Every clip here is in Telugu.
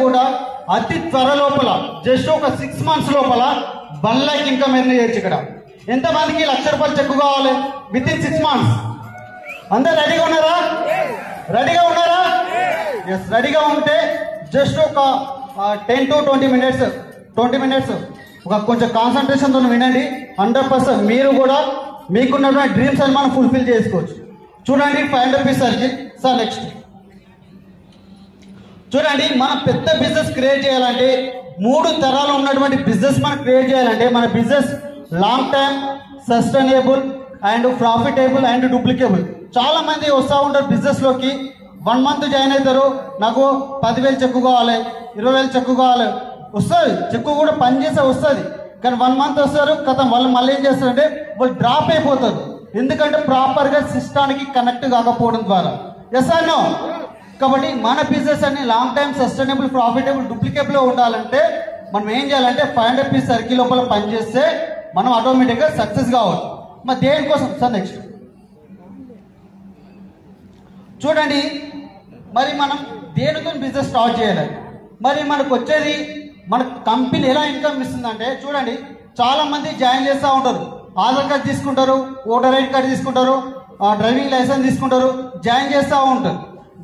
కూడా అతి త్వర లోపల జస్ట్ ఒక 6 months లోపల 1 lakh ఇన్కమ్ ఎర్న్ చేయొచ్చు. ఇక్కడ ఎంతమందికి ₹1,00,000 చెక్ కావాలి విత్ ఇన్ 6 months? అందరు రెడీగా ఉన్నారా? రెడీగా ఉన్నారా? ఎస్, రెడీగా ఉంటే జస్ట్ ఒక 10 to 20 minutes ఒక కొంచెం కాన్సన్ట్రేషన్తో వినండి. 100% మీరు కూడా మీకున్నటువంటి డ్రీమ్స్ అని మనం ఫుల్ఫిల్ చేసుకోవచ్చు. చూడండి, ₹500 సర్కిల్. సార్ నెక్స్ట్ చూడండి, మనం పెద్ద బిజినెస్ క్రియేట్ చేయాలంటే 3 తరాలు ఉన్నటువంటి బిజినెస్ మనం క్రియేట్ చేయాలంటే మన business long time, sustainable and profitable and duplicable. చాలా మంది వస్తూ ఉంటారు బిజినెస్ లోకి, 1 month జాయిన్ అవుతారు, నాకు 10,000 చెక్కు కావాలి, 20,000 చెక్కు కావాలి. వస్తుంది చెక్కు కూడా పనిచేసే వస్తుంది, కానీ 1 month వస్తారు కదా, వాళ్ళు మళ్ళీ ఏం చేస్తారంటే వాళ్ళు డ్రాప్ అయిపోతారు. ఎందుకంటే ప్రాపర్గా సిస్టానికి కనెక్ట్ కాకపోవడం ద్వారా. Yes or no? కాబట్టి మన బిజినెస్ అన్ని long time, sustainable, profitable, duplicable ఉండాలంటే మనం ఏం చేయాలంటే ₹500 సర్కిల్ లోపల పనిచేస్తే మనం ఆటోమేటిక్గా సక్సెస్ కావచ్చు. మరి దేనికోసం? సార్ నెక్స్ట్ చూడండి, మరి మనం దేనితో బిజినెస్ స్టార్ట్ చేయాలి? మరి మనకు వచ్చేది మన కంపెనీ ఎలా ఇన్కమ్ ఇస్తుందంటే చూడండి, చాలా మంది జాయిన్ చేస్తూ ఉంటారు, ఆధార్ కార్డు తీసుకుంటారు, ఓటర్ ఐడి కార్డు తీసుకుంటారు, డ్రైవింగ్ లైసెన్స్ తీసుకుంటారు, జాయిన్ చేస్తూ ఉంటారు.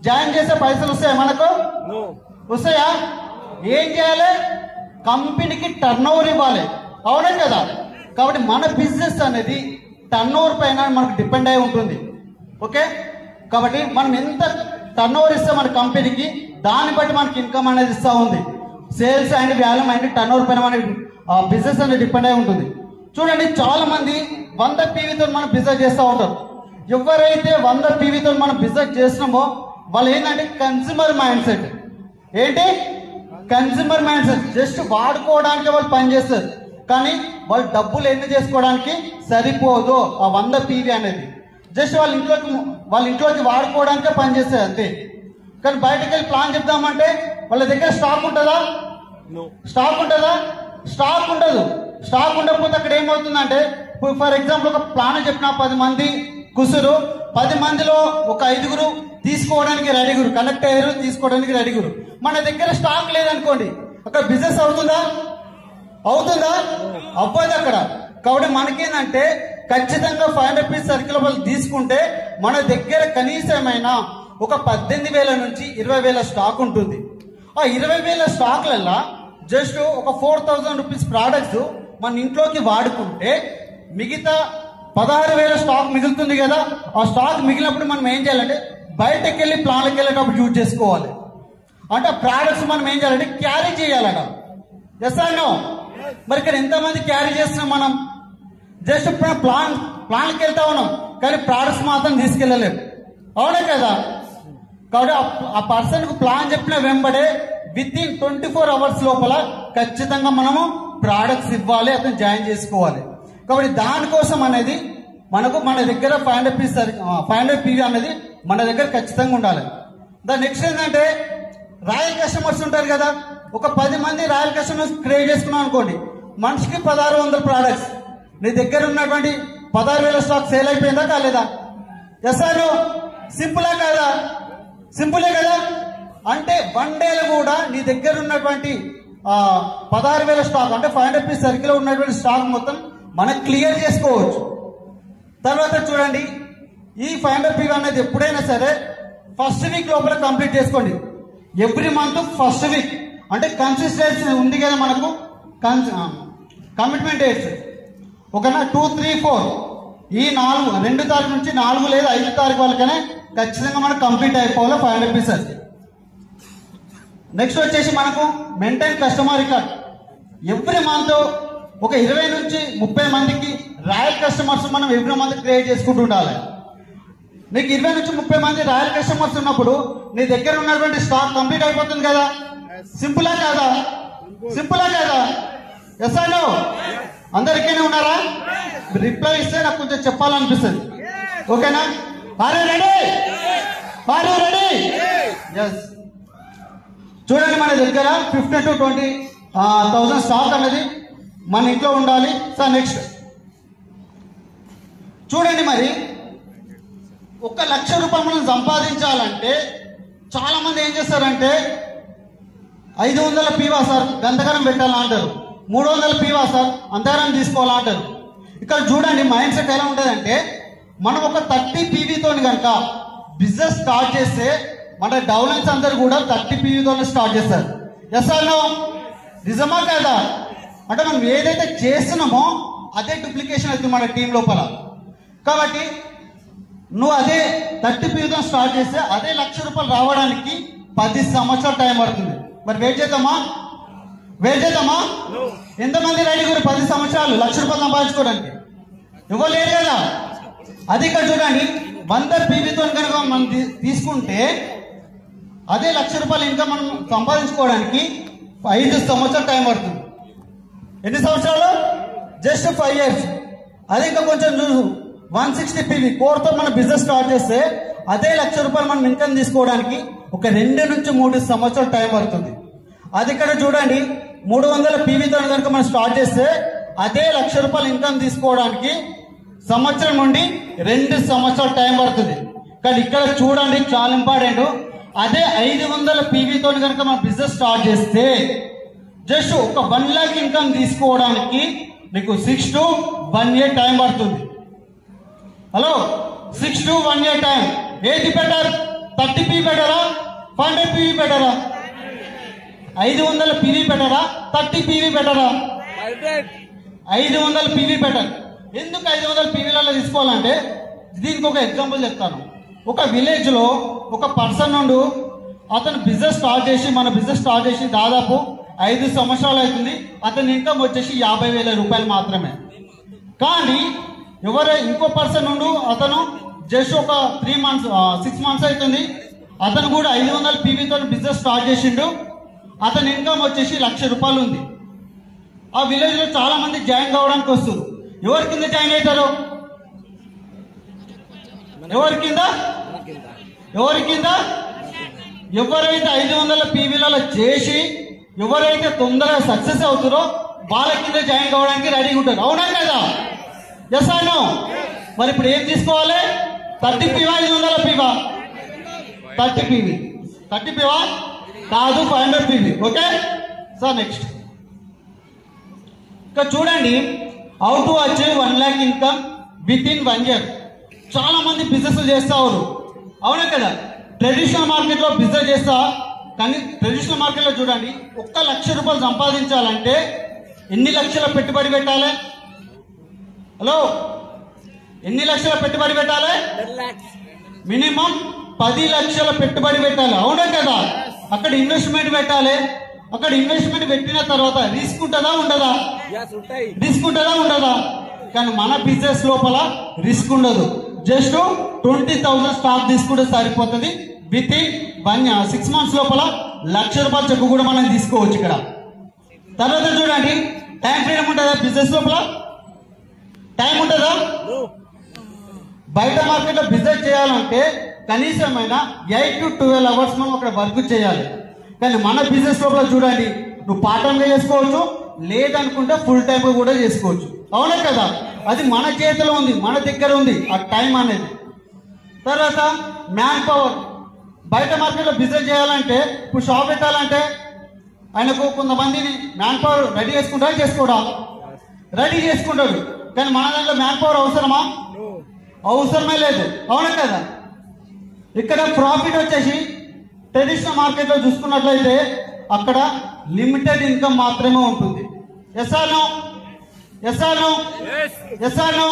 జాయిన్ చేసే పైసలు వస్తాయా మనకు? వస్తాయా? ఏం చేయాలి? కంపెనీకి టర్న్ ఓవర్ ఇవ్వాలి, అవునా కదా? కాబట్టి మన బిజినెస్ అనేది టర్న్ ఓవర్ పైన మనకు డిపెండ్ అయి ఉంటుంది. ఓకే, కాబట్టి మనం ఎంత టర్న్ ఓవర్ ఇస్తే మన కంపెనీకి, దాన్ని బట్టి మనకి ఇన్కమ్ అనేది ఇస్తూ ఉంది. Sales and volume and turn over పైన మన బిజినెస్ అనేది డిపెండ్ అయి ఉంటుంది. చూడండి, చాలా మంది 100 PVతో మనం బిజినెస్ చేస్తూ ఉంటారు. ఎవరైతే 100 PVతో మనం బిజినెస్ చేస్తున్నామో వాళ్ళు ఏంటంటే కన్స్యూమర్ మైండ్ సెట్. ఏంటి కన్స్యూమర్ మైండ్ సెట్? జస్ట్ వాడుకోవడానికి వాళ్ళు పనిచేస్తారు, కానీ వాళ్ళు డబ్బులు ఎన్ని చేసుకోవడానికి సరిపోదు. ఆ 100 PV అనేది జస్ట్ వాళ్ళ ఇంట్లోకి వాడుకోవడానికే పనిచేస్తారు అంతే. కానీ బయటకు వెళ్ళి ప్లాన్ చెప్దామంటే వాళ్ళ దగ్గర స్టాక్ ఉంటుందా? స్టాక్ ఉంటుందా? స్టాక్ ఉండదు. స్టాక్ ఉండకపోతే అక్కడ ఏమవుతుందంటే, ఫర్ ఎగ్జాంపుల్ ఒక ప్లాన్ చెప్పిన 10 మంది కుసురు, 10 మందిలో ఒక 5గురు తీసుకోవడానికి రెడీగురు, కనెక్ట్ అయ్యారు, తీసుకోవడానికి రెడీగురు. మన దగ్గర స్టాక్ లేదనుకోండి, అక్కడ బిజినెస్ అవుతుందా? అవుతుందా? అవ్వదు అక్కడ. కాబట్టి మనకేంటంటే ఖచ్చితంగా ₹500 సర్కిల్ వాళ్ళు తీసుకుంటే మన దగ్గర కనీసమైనా ఒక 18,000 నుంచి 20,000 స్టాక్ ఉంటుంది. ఆ 20,000 స్టాక్లల్లా జస్ట్ ఒక ₹4,000 ప్రోడక్ట్స్ మన ఇంట్లోకి వాడుకుంటే మిగతా 16,000 స్టాక్ మిగులుతుంది కదా. ఆ స్టాక్ మిగిలినప్పుడు మనం ఏం చేయాలంటే బయటకు వెళ్ళి ప్లాన్కి వెళ్ళేటప్పుడు యూజ్ చేసుకోవాలి. అంటే ఆ ప్రోడక్ట్స్ మనం ఏం చేయాలంటే క్యారీ చేయాలట. Yes or no? మరి ఇక్కడ ఎంతమంది క్యారీ చేస్తున్నాం మనం? జస్ట్ ప్లాన్కి వెళ్తా ఉన్నాం, కానీ ప్రోడక్ట్స్ మాత్రం తీసుకెళ్ళలేము, అవునా కదా? కాబట్టి ఆ పర్సన్కు ప్లాన్ చెప్పిన వెంబడే విత్ ఇన్ 24 hours లోపల ఖచ్చితంగా మనము ప్రోడక్ట్స్ ఇవ్వాలి, అతను జాయిన్ చేసుకోవాలి. కాబట్టి దానికోసం అనేది మనకు మన దగ్గర ₹500 PV అనేది మన దగ్గర ఖచ్చితంగా ఉండాలి. దాని నెక్స్ట్ ఏంటంటే రాయల్ కస్టమర్స్ ఉంటారు కదా. ఒక 10 మంది రాయల్ కస్టమర్స్ క్రియేట్ చేసుకున్నాం అనుకోండి, మనిషికి 1,600 ప్రోడక్ట్స్. నీ దగ్గర ఉన్నటువంటి 16,000 స్టాక్ సేల్ అయిపోయిందా కాలేదా? Yes or no? సింపులా కాదా? సింపులే కదా. అంటే 1 డేలో కూడా నీ దగ్గర ఉన్నటువంటి 16,000 స్టాక్ అంటే ₹500 సర్కిల్ ఉన్నటువంటి స్టాక్ మొత్తం మనం క్లియర్ చేసుకోవచ్చు. తర్వాత చూడండి, ఈ ₹500 PV అనేది ఎప్పుడైనా సరే ఫస్ట్ వీక్ లోపల కంప్లీట్ చేసుకోండి. ఎవ్రీ మంత్ ఫస్ట్ వీక్ అంటే కన్సిస్టెన్సీ ఉంది కదా మనకు, కమిట్మెంట్ డేట్స్ ఓకేనా. 2, 3, 4 ఈ 2 తారీఖు నుంచి 4 లేదా 5 తారీఖు వాళ్ళకనే ఖచ్చితంగా మనకు కంప్లీట్ అయిపోవాలి ₹500 సర్కిల్. నెక్స్ట్ వచ్చేసి మనకు maintain customer record. Every month ఒక 20 నుంచి 30 మందికి రాయల్ కస్టమర్స్ మనం ఎవ్రీ మంత్ క్రియేట్ చేసుకుంటూ ఉండాలి. నీకు 20 నుంచి 30 మంది రాయల్ కస్టమర్స్ ఉన్నప్పుడు నీ దగ్గర ఉన్నటువంటి స్టాక్ కంప్లీట్ అయిపోతుంది కదా. సింపులా కాదా? సింపులా కాదా? Yes or no? అందరికీనే ఉన్నారా? రిప్లై ఇస్తే నాకు కొంచెం చెప్పాలనిపిస్తుంది. ఓకేనా? Are you ready? Are you ready? Yes. చూడండి, మన దగ్గర 15,000 to 20,000 స్టాక్ అనేది మన ఇంట్లో ఉండాలి. సార్ నెక్స్ట్ చూడండి, మరి ₹1,00,000 మనం సంపాదించాలంటే చాలా మంది ఏం చేస్తారంటే 500 పీవా సార్ గంధకరం పెట్టాలా అంటారు, 300 పీవా సార్ అంతకరం తీసుకోవాలా అంటారు. ఇక్కడ చూడండి మైండ్ సెట్ ఎలా ఉంటుందంటే, మనం ఒక 30 పీవీతో కనుక బిజినెస్ స్టార్ట్ చేస్తే మన డౌన్లైన్స్ అందరు కూడా 30 పీవీతోనే స్టార్ట్ చేస్తారు. Yes or no? నిజమా కదా? అంటే మనం ఏదైతే చేస్తున్నామో అదే డూప్లికేషన్ అవుతుంది మన టీం లోపల. కాబట్టి నువ్వు అదే 30 పీవీతో స్టార్ట్ చేస్తే అదే ₹1,00,000 రావడానికి 10 సంవత్సరాలు టైం పడుతుంది. మరి వెయిట్ చేద్దామా? ఎంతమంది రెడీ కూడా 10 సంవత్సరాలు ₹1,00,000 సంపాదించుకోవడానికి? ఎవరు లేరు కదా. అది ఇక్కడ చూడండి, 100 పీవీతో కనుక మనం తీసుకుంటే అదే ₹1,00,000 ఇంకా మనం సంపాదించుకోవడానికి 5 సంవత్సరాలు టైం పడుతుంది. ఎన్ని సంవత్సరాలు? Just 5 years. అదే ఇంకా కొంచెం చూసు, 160 పీవీ కోర్తో మనం బిజినెస్ స్టార్ట్ చేస్తే అదే ₹1,00,000 మనం ఇన్కమ్ తీసుకోవడానికి ఒక 2 నుంచి 3 సంవత్సరాలు టైం పడుతుంది. అది ఇక్కడ చూడండి, 300 పీవీతో కనుక మనం స్టార్ట్ చేస్తే అదే ₹1,00,000 ఇన్కమ్ తీసుకోవడానికి సంవత్సరం నుండి 2 సంవత్సరాలు టైం పడుతుంది. కానీ ఇక్కడ చూడండి చాలా ఇంపార్టెంట్, అదే 500 పీవీతో కనుక మనం బిజినెస్ స్టార్ట్ చేస్తే జస్ట్ ఒక 1 lakh ఇన్కమ్ తీసుకోవడానికి మీకు 6 to 1 year టైం పడుతుంది. Hello, 6 to 1 year time. ఏది బెటర్? 30 పీవీ బెటరా, 100 పీవీ బెటరా? 500 పీవీ బెటరా, 30 పీవీ బెటరా? 500 పీవీ బెటర్. ఎందుకు 500 పీవీలలో తీసుకోవాలంటే దీనికి ఒక ఎగ్జాంపుల్ చెప్తాను. ఒక విలేజ్ లో ఒక పర్సన్ నుండి అతను బిజినెస్ స్టార్ట్ చేసి, మన బిజినెస్ స్టార్ట్ చేసి దాదాపు 5 సంవత్సరాలు అవుతుంది. అతని ఇన్కమ్ వచ్చేసి ₹50,000 మాత్రమే. కానీ ఇంకో పర్సన్ నుండి అతను జస్ట్ ఒక 6 months అవుతుంది. అతను కూడా 500 పీవీతో బిజినెస్ స్టార్ట్ చేసిండు. అతని ఇన్కమ్ వచ్చేసి ₹1,00,000 ఉంది. ఆ విలేజ్ లో చాలా మంది జాయిన్ కావడానికి వస్తారు. ఎవరి కింద జాయిన్ అవుతారు? ఎవరి కింద? ఎవరైతే 500 పీవీలలో చేసి ఎవరైతే తొందరగా సక్సెస్ అవుతారో వాళ్ళ కింద జాయిన్ కావడానికి రెడీగా ఉంటారు. అవునా కదా? Yes or no? మరి ఇప్పుడు ఏం తీసుకోవాలి? 30 పీవా, 500 పీవా? 30 పీవీ. 30 పీవా కాదు, 500 పీవీ. Okay sir. నెక్స్ట్ ఇక్కడ చూడండి, how to achieve 1 lakh income with in 1 year. చాలా మంది బిజినెస్ చేస్తారు. అవునా కదా? ట్రెడిషనల్ మార్కెట్ లో బిజినెస్ చేస్తా, కానీ ట్రెడిషనల్ మార్కెట్ లో చూడండి, ₹1,00,000 సంపాదించాలంటే ఎన్ని లక్షల పెట్టుబడి పెట్టాలి? హలో, ఎన్ని లక్షల పెట్టుబడి పెట్టాలి? మినిమం 10 లక్షల పెట్టుబడి పెట్టాలి. అవునా కదా? అక్కడ ఇన్వెస్ట్మెంట్ పెట్టాలి. అక్కడ ఇన్వెస్ట్మెంట్ పెట్టిన తర్వాత రిస్క్ ఉంటుందా ఉండదా? రిస్క్ ఉంటుందా ఉండదా? కానీ మన బిజినెస్ లోపల రిస్క్ ఉండదు. జస్ట్ 20,000 స్టాక్ తీసుకుంటే సరిపోతుంది. విత్ ఇన్ 6 months లోపల ₹1,00,000 చెక్కు కూడా మనం తీసుకోవచ్చు ఇక్కడ. తర్వాత చూడండి, టైం ఫ్రీడమ్ ఉంటుందా బిజినెస్ లోపల? టైం ఉంటుందా? బయట మార్కెట్ లో బిజినెస్ చేయాలంటే కనీసమైన 8 to 12 hours మనం అక్కడ వర్క్ చేయాలి. కానీ మన బిజినెస్ లోపల చూడండి, నువ్వు పార్ట్ టైం గా చేసుకోవచ్చు, లేదనుకుంటే ఫుల్ టైం కూడా చేసుకోవచ్చు. అవునా కదా? అది మన చేతిలో ఉంది, మన దగ్గర ఉంది ఆ టైం అనేది. తర్వాత మ్యాన్ పవర్. బయట మార్కెట్లో బిజినెస్ చేయాలంటే, ఇప్పుడు షాప్ పెట్టాలంటే ఆయనకు కొంతమందిని మ్యాన్ పవర్ రెడీ చేసుకోవడా? రెడీ చేసుకుంటాడు. కానీ మన దాంట్లో మ్యాన్ పవర్ అవసరమా? అవసరమే లేదు. అవునా కదా? ఇక్కడ ప్రాఫిట్ వచ్చేసి ట్రెడిషనల్ మార్కెట్లో చూసుకున్నట్లయితే అక్కడ లిమిటెడ్ ఇన్కమ్ మాత్రమే ఉంటుంది. Yes or no?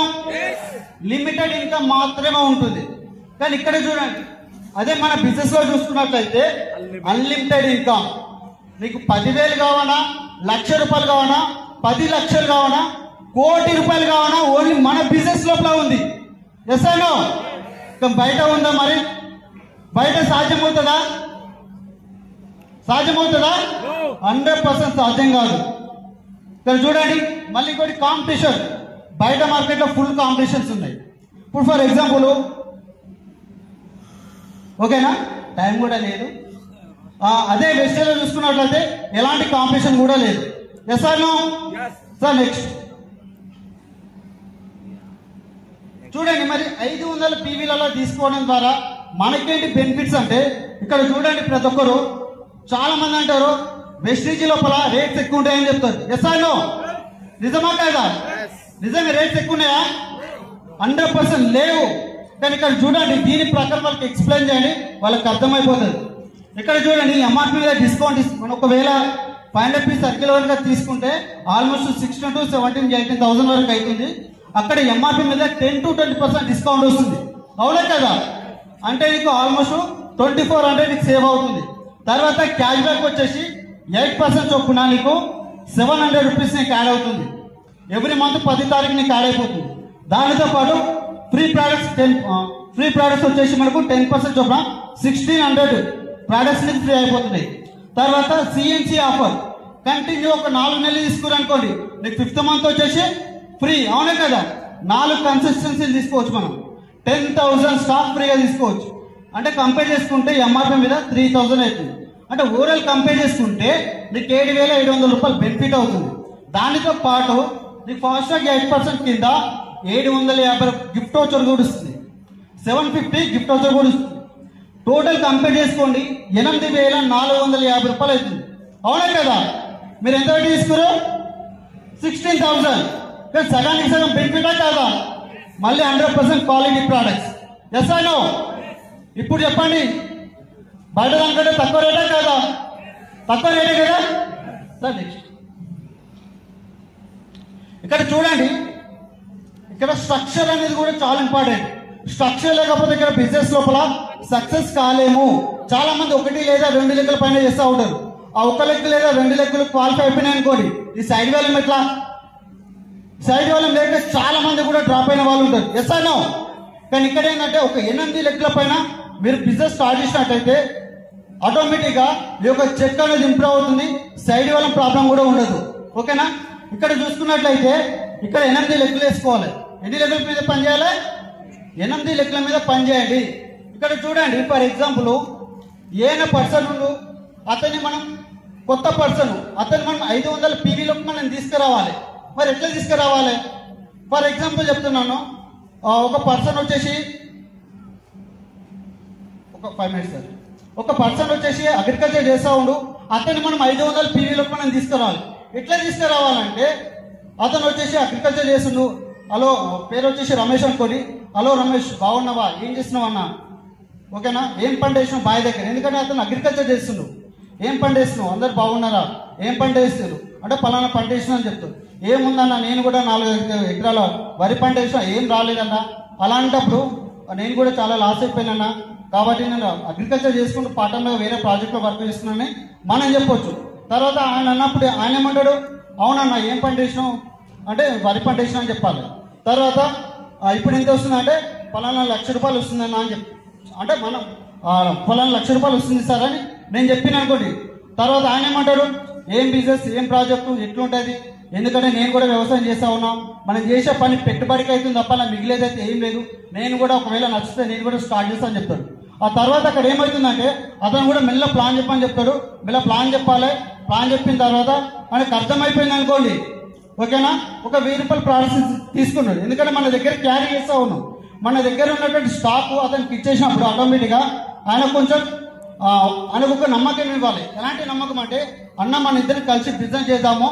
Limited income మాత్రమే ఉంటుంది. కానీ ఇక్కడ చూడండి, అదే మన బిజినెస్ లో చూసుకున్నట్లయితే అన్లిమిటెడ్ ఇన్కమ్. నీకు 10,000 కావాలా, ₹1,00,000 కావాలా, 10 లక్షలు కావాలా, ₹1,00,00,000 కావాలా, ఓన్లీ మన బిజినెస్ లోపల ఉంది. Yes or no? బయట ఉందా? మరి బయట సాధ్యమవుతుందా? 100% సాధ్యం కాదు. ఇక్కడ చూడండి, మళ్ళీ ఇంకోటి కాంపిటీషన్. బయట మార్కెట్లో ఫుల్ కాంపిటీషన్స్ ఉన్నాయి. ఇప్పుడు ఫర్ ఎగ్జాంపుల్, ఓకేనా, టైం కూడా లేదు. అదే వెస్టేజ్లో చూసుకున్నట్లయితే ఎలాంటి కాంపిటీషన్ కూడా లేదు. Yes or no? Sir next చూడండి, మరి 500 పీవీలలో తీసుకోవడం ద్వారా మనకేంటి బెనిఫిట్స్ అంటే, ఇక్కడ చూడండి, ప్రతి ఒక్కరు చాలా మంది అంటారు వెస్టీజ్ లోపల రేట్స్ ఎక్కువ ఉంటాయని చెప్తారు. Yes or no? నిజమా కాదా? నిజంగా రేట్స్ ఎక్కువ ఉన్నాయా? 100% లేవు. కానీ ఇక్కడ చూడండి, దీని ప్రకారం వాళ్ళకి ఎక్స్ప్లెయిన్ చేయండి, వాళ్ళకి అర్థమైపోతుంది. ఇక్కడ చూడండి, ఎంఆర్పీ మీద డిస్కౌంట్ మనం ఒకవేళ 500 పీస్ సర్కిల్ వరకు తీసుకుంటే ఆల్మోస్ట్ 16,000 to 17,000 వరకు అవుతుంది. అక్కడ ఎంఆర్పీ మీద 10 to 20% డిస్కౌంట్ వస్తుంది. అవునా కదా? అంటే నీకు ఆల్మోస్ట్ 2400 నీకు సేవ్ అవుతుంది. తర్వాత క్యాష్ బ్యాక్ వచ్చేసి 8% చొప్పున నీకు 700 రూపీస్ నీకు యాడ్ అవుతుంది. ఎవ్రీ మంత్ 10 తారీఖు నీకు యాడ్ అయిపోతుంది. దానితో పాటు ఫ్రీ ప్రోడక్ట్స్ వచ్చేసి మనకు 10% చొప్పున 1600 ప్రోడక్ట్స్ నీకు ఫ్రీ అయిపోతున్నాయి. తర్వాత సిఎన్సి ఆఫర్ కంటిన్యూ ఒక 4 నెలలు తీసుకురనుకోండి, నీకు 5th మంత్ వచ్చేసి ఫ్రీ. అవునా కదా? 4 కన్సిస్టెన్సీలు తీసుకోవచ్చు. మనం 10,000 స్టాక్ ఫ్రీగా తీసుకోవచ్చు. అంటే కంపేర్ చేసుకుంటే ఎంఆర్పీ మీద 3,000 అవుతుంది. అంటే ఓవరాల్ కంపేర్ చేసుకుంటే నీకు 7,700 రూపాయలు బెనిఫిట్ అవుతుంది. దానితో పాటు నీకు ఫాస్ట్రాగ్ 8% కింద 750 గిఫ్ట్ వౌచర్ కూడా ఇస్తుంది. 750 గిఫ్ట్ వౌచర్ కూడా ఇస్తుంది. టోటల్ కంపేర్ చేసుకోండి, 8,450 రూపాయలు అవుతుంది. అవునా కదా? మీరు ఎంత తీసుకురు? 16,000. కానీ సగానికి సగం బెనిఫిటా కాదా? మళ్ళీ 100% quality products. Yes or no? ఇప్పుడు చెప్పండి, బయట దానికంటే తక్కువ రేటా కాదా? తక్కువ రేటే కదా? సార్ నెక్స్ట్ ఇక్కడ చూడండి, ఇక్కడ స్ట్రక్చర్ అనేది కూడా చాలా ఇంపార్టెంట్. స్ట్రక్చర్ లేకపోతే ఇక్కడ బిజినెస్ లోపల సక్సెస్ కాలేము. చాలా మంది 1 లేదా 2 లెక్కల పైన చేస్తూ ఉంటారు. ఆ 1 లెక్క లేదా 2 లెక్కలు క్వాలిఫై అయిపోయినాయి అనుకోండి, ఈ సైడ్ వేలం ఎట్లా? సైడ్ వేలం లేక చాలా మంది కూడా డ్రాప్ అయిన వాళ్ళు ఉంటారు. Yes or no? కానీ ఇక్కడ ఏంటంటే ఒక 8 లెక్కల పైన మీరు బిజినెస్ స్టార్ట్ చేసినట్టయితే ఆటోమేటిక్ గా ఈ యొక్క చెక్ అనేది ఇంప్రూవ్ అవుతుంది. సైడ్ వేలం ప్రాబ్లం కూడా ఉండదు. ఓకేనా? ఇక్కడ చూసుకున్నట్లయితే ఇక్కడ 8 లెక్కలు వేసుకోవాలి. ఎన్ని లెక్కల మీద పని చేయాలి? 8 లెక్కల మీద పని చేయండి. ఇక్కడ చూడండి, ఫర్ ఎగ్జాంపుల్ ఏన పర్సన్ అతన్ని మనం కొత్త పర్సన్ అతన్ని మనం 500 పీవీలోకి మనం తీసుకురావాలి. మరి ఎట్లా తీసుకురావాలి? ఫర్ ఎగ్జాంపుల్ చెప్తున్నాను, ఒక పర్సన్ వచ్చేసి ఒక 5 minutes సార్, ఒక పర్సన్ వచ్చేసి అగ్రికల్చర్ చేస్తూ ఉండు, అతన్ని మనం 500 పీవీలోకి మనం తీసుకురావాలి. ఎట్లా తీసుకురావాలంటే అతను వచ్చేసి అగ్రికల్చర్ చేస్తుండు. హలో, పేరు వచ్చేసి రమేష్ అనుకోండి. హలో రమేష్, బాగున్నావా? ఏం చేస్తున్నావు అన్న? ఓకేనా? ఏం పంట వేసినావు బావి దగ్గర? ఎందుకంటే అతను అగ్రికల్చర్ చేస్తుండు. ఏం పంట వేస్తున్నావు? అందరు బాగున్నారా? ఏం పంట వేస్తారు అంటే పలానా పంట వేసినా అని చెప్తాడు. ఏముందన్న, నేను కూడా 4 ఎకరాల వరి పంట వేసినా, ఏం రాలేదన్నా. అలాంటప్పుడు నేను కూడా చాలా లాస్ అయిపోయినా, కాబట్టి నేను అగ్రికల్చర్ చేసుకుంటూ పాఠంలో వేరే ప్రాజెక్ట్లో వర్క్ చేస్తున్నానని మనం చెప్పొచ్చు. తర్వాత ఆయన అన్నప్పుడు ఆయన ఏమంటాడు? అవునన్నా, ఏం పంట వేసినావు అంటే వరి పంట వేసినా అని చెప్పాలి. తర్వాత ఇప్పుడు ఎంత వస్తుంది అంటే పలానా 1,00,000 రూపాయలు వస్తుందన్నా అని చెప్పి, అంటే మనం పలానా 1,00,000 రూపాయలు వస్తుంది సార్ అని నేను చెప్పిన అనుకోండి. తర్వాత ఆయన ఏమంటాడు? ఏం బిజినెస్, ఏం ప్రాజెక్టు, ఎట్లుంటుంది? ఎందుకంటే నేను కూడా వ్యవసాయం చేస్తా ఉన్నాం, మనం చేసే పని పెట్టుబడికి అవుతుంది తప్ప నా మిగిలేదైతే ఏం లేదు. నేను కూడా ఒకవేళ నచ్చితే నేను కూడా స్టార్ట్ చేస్తాను చెప్తాడు. ఆ తర్వాత అక్కడ ఏమవుతుందంటే అతను కూడా మెల్ల ప్లాన్ చెప్పని చెప్తాడు. మెల్ల ప్లాన్ చెప్పాలి. ప్లాన్ చెప్పిన తర్వాత మనకు అర్థమైపోయింది అనుకోండి, ఓకేనా? ఒక 1000 రూపాయలు ప్రాడక్ట్స్ తీసుకున్నాడు. ఎందుకంటే మన దగ్గర క్యారీ చేస్తా ఉన్నాం. మన దగ్గర ఉన్నటువంటి స్టాక్ అతనికి ఇచ్చేసినప్పుడు ఆటోమేటిక్గా ఆయన కొంచెం ఆయనకు ఒక నమ్మకం ఇవ్వాలి. ఎలాంటి నమ్మకం అంటే, అన్న మన ఇద్దరం కలిసి బిజినెస్ చేద్దాము,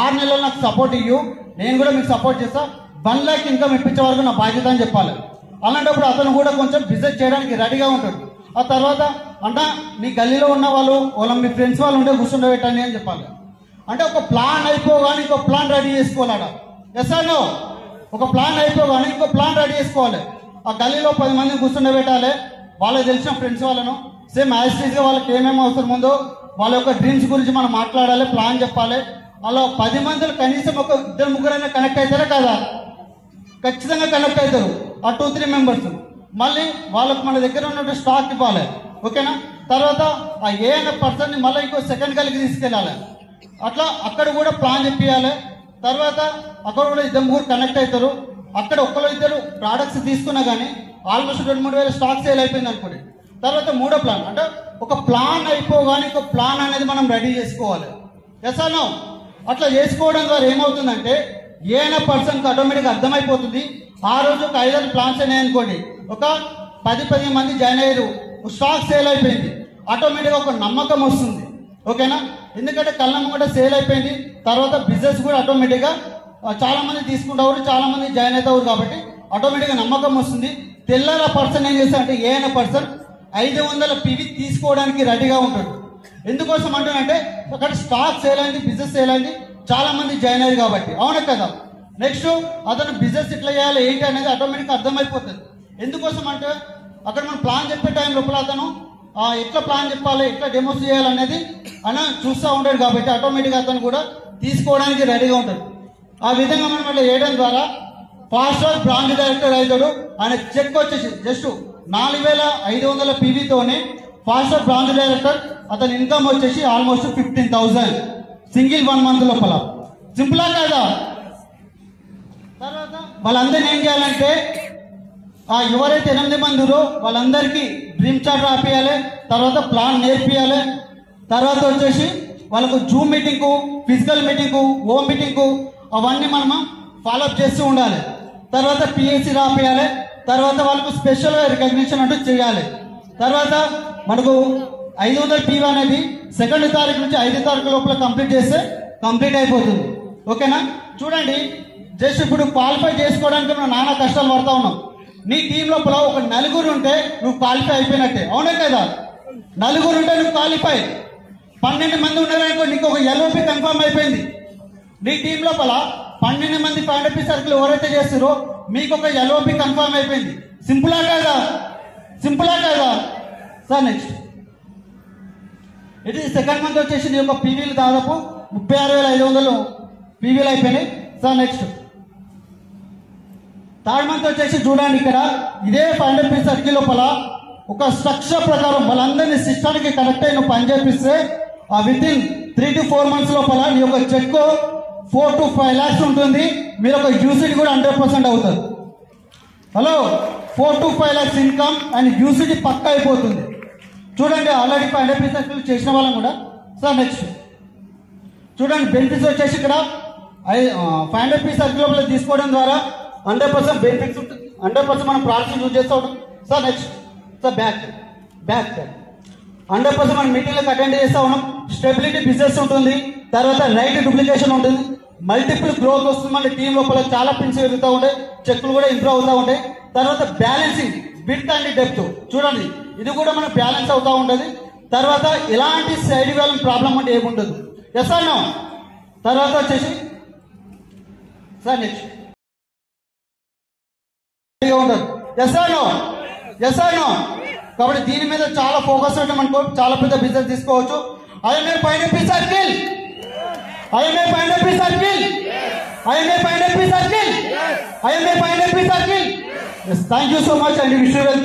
6 నెలలు నాకు సపోర్ట్ ఇవ్వు, నేను కూడా మీకు సపోర్ట్ చేస్తా, 1 lakh ఇన్కమ్ ఇప్పించే వరకు నా బాధ్యత అని చెప్పాలి. అలాంటప్పుడు అతను కూడా కొంచెం బిజినెస్ చేయడానికి రెడీగా ఉంటాడు. ఆ తర్వాత అన్న మీ గల్లీలో ఉన్న వాళ్ళు మీ ఫ్రెండ్స్ వాళ్ళు ఉంటే కూర్చుండబెట్టండి అని చెప్పాలి. అంటే ఒక ప్లాన్ అయిపోగానే ఇంకో ప్లాన్ రెడీ చేసుకోవాలి. Yes or no? ఒక ప్లాన్ అయిపోగానే ఇంకో ప్లాన్ రెడీ చేసుకోవాలి. ఆ గల్లీలో 10 మందిని కూర్చుండబెట్టాలి. వాళ్ళకి తెలిసిన ఫ్రెండ్స్ వాళ్ళను సేమ్ యాజిటీస్గా వాళ్ళకి ఏమేమి అవసరం ఉందో వాళ్ళ యొక్క డ్రీమ్స్ గురించి మనం మాట్లాడాలి, ప్లాన్ చెప్పాలి. అలా 10 మందిలో కనీసం ఒక 2-3 కనెక్ట్ అవుతారా కదా? ఖచ్చితంగా కనెక్ట్ అవుతారు. ఆ 2-3 మెంబర్స్ మళ్ళీ వాళ్ళకు మన దగ్గర ఉన్నట్టు స్టాక్ ఇవ్వాలి. ఓకేనా? తర్వాత ఆ ఏ అనే పర్సన్ని మళ్ళీ ఇంకో సెకండ్ గలికి తీసుకెళ్ళాలి. అట్లా అక్కడ కూడా ప్లాన్ చెప్పియాలి. తర్వాత అక్కడ కూడా 2-3 కనెక్ట్ అవుతారు. అక్కడ 1-2 ప్రోడక్ట్స్ తీసుకున్నా కానీ ఆల్మోస్ట్ 2-3 వేల స్టాక్ సేల్ అయిపోయింది అనుకోండి. తర్వాత 3వ ప్లాన్, అంటే ఒక ప్లాన్ అయిపోగానే ఇంకో ప్లాన్ అనేది మనం రెడీ చేసుకోవాలి. Yes or no? అట్లా చేసుకోవడం ద్వారా ఏమవుతుందంటే ఏనా పర్సన్కి ఆటోమేటిక్గా అర్థమైపోతుంది. ఆ రోజు ఒక 5-6 ప్లాన్స్ అయినాయి అనుకోండి, ఒక 10-15 మంది జాయిన్ అయ్యారు, స్టాక్ సేల్ అయిపోయింది. ఆటోమేటిక్గా ఒక నమ్మకం వస్తుంది. ఓకేనా? ఎందుకంటే కళ్ళమ్మ కూడా సేల్ అయిపోయింది, తర్వాత బిజినెస్ కూడా ఆటోమేటిక్గా చాలా మంది తీసుకుంటారు, చాలా మంది జాయిన్ అవుతారు, కాబట్టి ఆటోమేటిక్గా నమ్మకం వస్తుంది. తెల్లార పర్సన్ ఏం చేస్తారంటే ఏ అయిన పర్సన్ 500 PV తీసుకోవడానికి రెడీగా ఉంటాడు. ఎందుకోసం అంటున్నంటే అక్కడ స్టాక్ సేల్ అయింది, బిజినెస్ సేల్ అయింది, చాలా మంది జాయిన్ అయ్యారు కాబట్టి. అవునా కదా? నెక్స్ట్ అతను బిజినెస్ ఎట్లా చేయాలి ఏంటి అనేది ఆటోమేటిక్గా అర్థమైపోతుంది. ఎందుకోసం అంటే అక్కడ మనం ప్లాన్ చెప్పే టైం లోపల అతను ఎట్లా ప్లాన్ చెప్పాలి, ఎట్లా డెమోస్ చేయాలనేది అని చూస్తూ ఉంటాడు, కాబట్టి ఆటోమేటిక్గా అతను కూడా తీసుకోవడానికి రెడీగా ఉంటాడు. ఆ విధంగా మనం అట్లా చేయడం ద్వారా ఫాస్టర్ బ్రాంచ్ డైరెక్టర్ అవుతాడు. ఆయన చెక్ వచ్చేసి జస్ట్ 4500 PVతోనే ఫాస్టర్ బ్రాంచ్ డైరెక్టర్. అతని ఇన్కమ్ వచ్చేసి ఆల్మోస్ట్ 15,000 సింగిల్ 1 month లోపల. సింపులా కాదా? తర్వాత వాళ్ళందరినీ ఏం చేయాలంటే ఎవరైతే 8 మంది వాళ్ళందరికీ డ్రీమ్ చార్ట్ రాపియాలి, తర్వాత ప్లాన్ నేర్పియాలి, తర్వాత వచ్చేసి వాళ్ళకు Zoom meeting, physical meeting, home meeting అవన్నీ మనం ఫాలోఅప్ చేస్తూ ఉండాలి. తర్వాత PAC రాపియాలి, తర్వాత వాళ్ళకు స్పెషల్ రికగ్నిషన్ అంటూ చేయాలి. తర్వాత మనకు 500 PV అనేది 2వ తారీఖు నుంచి 5వ తారీఖు లోపల కంప్లీట్ చేస్తే కంప్లీట్ అయిపోతుంది. ఓకేనా? చూడండి, జస్ట్ ఇప్పుడు క్వాలిఫై చేసుకోవడానికి మనం నానా కష్టాలు పడతా ఉన్నాం. నీ టీం లోపల ఒక 4 ఉంటే నువ్వు క్వాలిఫై అయిపోయినట్టే. అవునే కదా? 4 ఉంటే నువ్వు క్వాలిఫై. 12 మంది ఉన్నారనుకో, నీకు ఒక LOP కన్ఫర్మ్ అయిపోయింది. నీ టీం లోపల 12 మంది FP సర్కిల్ ఎవరైతే చేస్తారో మీకు ఒక LOP కన్ఫర్మ్ అయిపోయింది. సింపులా కాదా? సింపులా కాదా? సార్ నెక్స్ట్ ఇది 2nd month వచ్చేసి నీ యొక్క PVలు దాదాపు 36,500 PVలు అయిపోయినాయి. సార్ నెక్స్ట్ 3rd month వచ్చేసి చూడండి, ఇక్కడ ఇదే FP సర్కిల్ లోపల ఒక స్ట్రక్చర్ ప్రకారం వాళ్ళందరినీ సిస్టానికి కనెక్ట్ అయి నువ్వు పని చేపిస్తే వితిన్ 3 to 4 months లోపల నీ యొక్క చెక్ 4 to 5 lakhs ఉంటుంది. మీరు ఒక యూసిటీ కూడా 100% అవుతుంది. Hello, 4 to 5 lakhs income and యూసిటీ పక్కా అయిపోతుంది. చూడండి, ఆల్రెడీ FP సర్కిల్ చేసిన వాళ్ళం కూడా. సార్ నెక్స్ట్ చూడండి, బెనిఫిట్స్ వచ్చేసి ఇక్కడ FP సర్కిల్ లోపల తీసుకోవడం ద్వారా 100% బెనిఫిట్స్ ఉంటుంది. 100% మనం ప్రాసెస్ యూజ్ చేస్తూ ఉంటాం. సార్ నెక్స్ట్ సార్ బ్యాక్ 100% మనం మీటింగ్లకు అటెండ్ చేస్తూ ఉన్నాం. స్టెబిలిటీ బిజినెస్ ఉంటుంది, తర్వాత రైట్ డూప్లికేషన్ ఉంటుంది, మల్టిపుల్ గ్రోత్ వస్తుంది. మన టీం లోపల చాలా పిన్స్ పెరుగుతూ ఉంటాయి, చెక్కులు కూడా ఇంప్రూవ్ అవుతూ ఉంటాయి. తర్వాత బ్యాలెన్సింగ్ విడ్త్ అండ్ డెప్త్ చూడండి, ఇది కూడా మనకు బ్యాలెన్స్ అవుతూ ఉంటుంది. తర్వాత ఎలాంటి సైడ్ వ్యాలెన్స్ ప్రాబ్లం అంటే ఏముండదు. Yes or no? తర్వాత వచ్చేసి సార్ నెక్స్ట్ ఉండదు. Yes or no? Yes or no? కాబట్టి దీని మీద చాలా ఫోకస్ ఉంటే మనకు చాలా పెద్ద బిజినెస్ తీసుకోవచ్చు. IMA FP circle, IMA FP circle, IMA FP circle, IMA FP circle. Yes, thank you so much and wish you well.